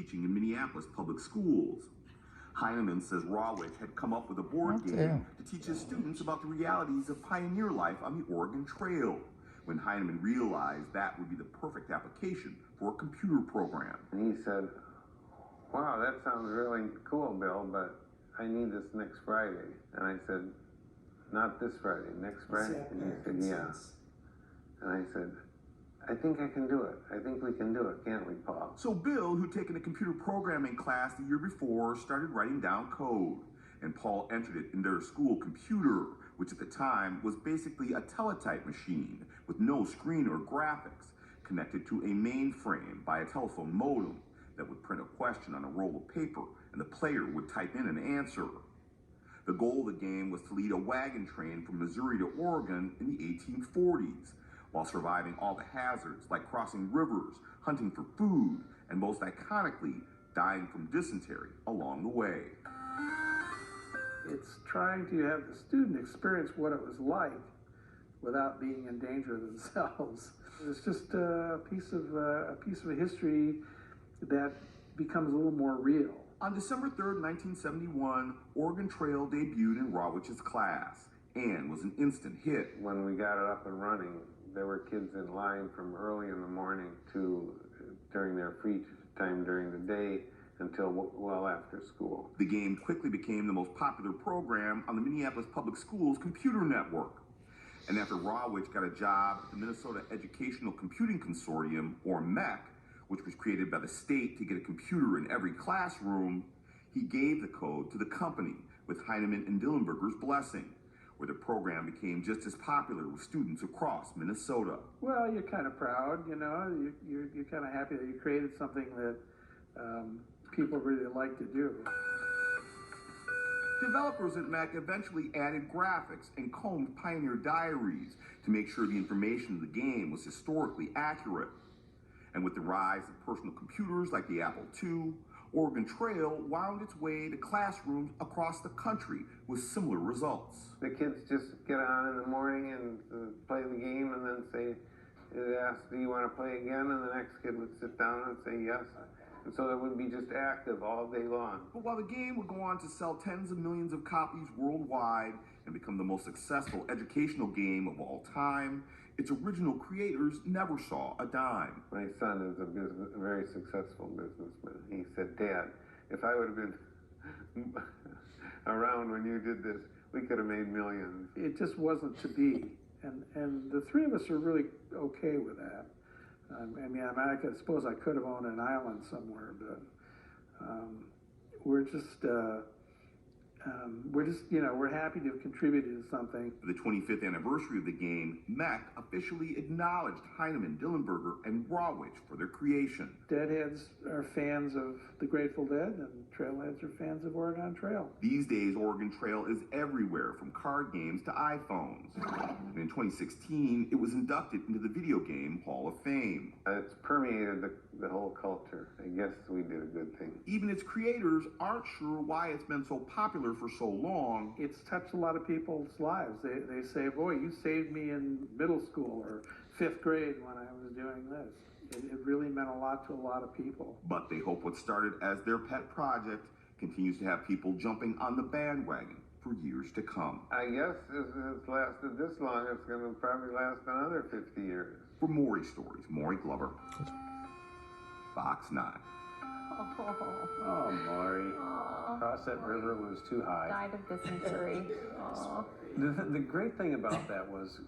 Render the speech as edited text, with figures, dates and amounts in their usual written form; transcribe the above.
teaching in Minneapolis public schools. Heinemann says Rawitch had come up with a board game to teach his students about the realities of pioneer life on the Oregon Trail, when Heinemann realized that would be the perfect application for a computer program. And he said, "Wow, that sounds really cool, Bill, but I need this next Friday." And I said, "Not this Friday, next Friday?" And he said, "Yeah." And I said, "I think I can do it. I think we can do it, can't we, Paul?" So Bill, who'd taken a computer programming class the year before, started writing down code. And Paul entered it in their school computer, which at the time was basically a teletype machine with no screen or graphics, connected to a mainframe by a telephone modem that would print a question on a roll of paper, and the player would type in an answer. The goal of the game was to lead a wagon train from Missouri to Oregon in the 1840s, while surviving all the hazards like crossing rivers, hunting for food, and most iconically, dying from dysentery along the way. It's trying to have the student experience what it was like without being in danger themselves. It's just a piece of history that becomes a little more real. On December 3rd, 1971, Oregon Trail debuted in Rawitch's class and was an instant hit. When we got it up and running, there were kids in line from early in the morning to during their free time during the day until well after school. The game quickly became the most popular program on the Minneapolis Public Schools computer network. And after Rawitch got a job at the Minnesota Educational Computing Consortium, or MEC, which was created by the state to get a computer in every classroom, he gave the code to the company with Heinemann and Dillenberger's blessing, where the program became just as popular with students across Minnesota. Well, you're kind of proud, you know, you're kind of happy that you created something that people really like to do. Developers at MEC eventually added graphics and combed pioneer diaries to make sure the information of the game was historically accurate. And with the rise of personal computers like the Apple II, Oregon Trail wound its way to classrooms across the country with similar results. The kids just get on in the morning and play the game and then they'd ask, "Do you want to play again?" And the next kid would sit down and say yes. And so it would be just active all day long. But while the game would go on to sell tens of millions of copies worldwide and become the most successful educational game of all time, its original creators never saw a dime. My son is a very successful businessman. He said, "Dad, if I would have been around when you did this, we could have made millions." It just wasn't to be. And the three of us are really okay with that. I suppose I could have owned an island somewhere, but we're just we're happy to have contributed to something. For the 25th anniversary of the game, MEC officially acknowledged Heinemann, Dillenberger, and Rawitch for their creation. Deadheads are fans of the Grateful Dead, and Trailheads are fans of Oregon Trail. These days, Oregon Trail is everywhere, from card games to iPhones. And in 2016, it was inducted into the Video Game Hall of Fame. It's permeated the whole culture. I guess we did a good thing. Even its creators aren't sure why it's been so popular for so long. It's touched a lot of people's lives. They say, "Boy, you saved me in middle school or 5th grade when I was doing this." It really meant a lot to a lot of people. But they hope what started as their pet project continues to have people jumping on the bandwagon for years to come. I guess if it's lasted this long, it's going to probably last another 50 years. For Maury Stories, Maury Glover, Fox 9. Oh, Maury. Cross that river was too high. Died of dysentery. The great thing about that was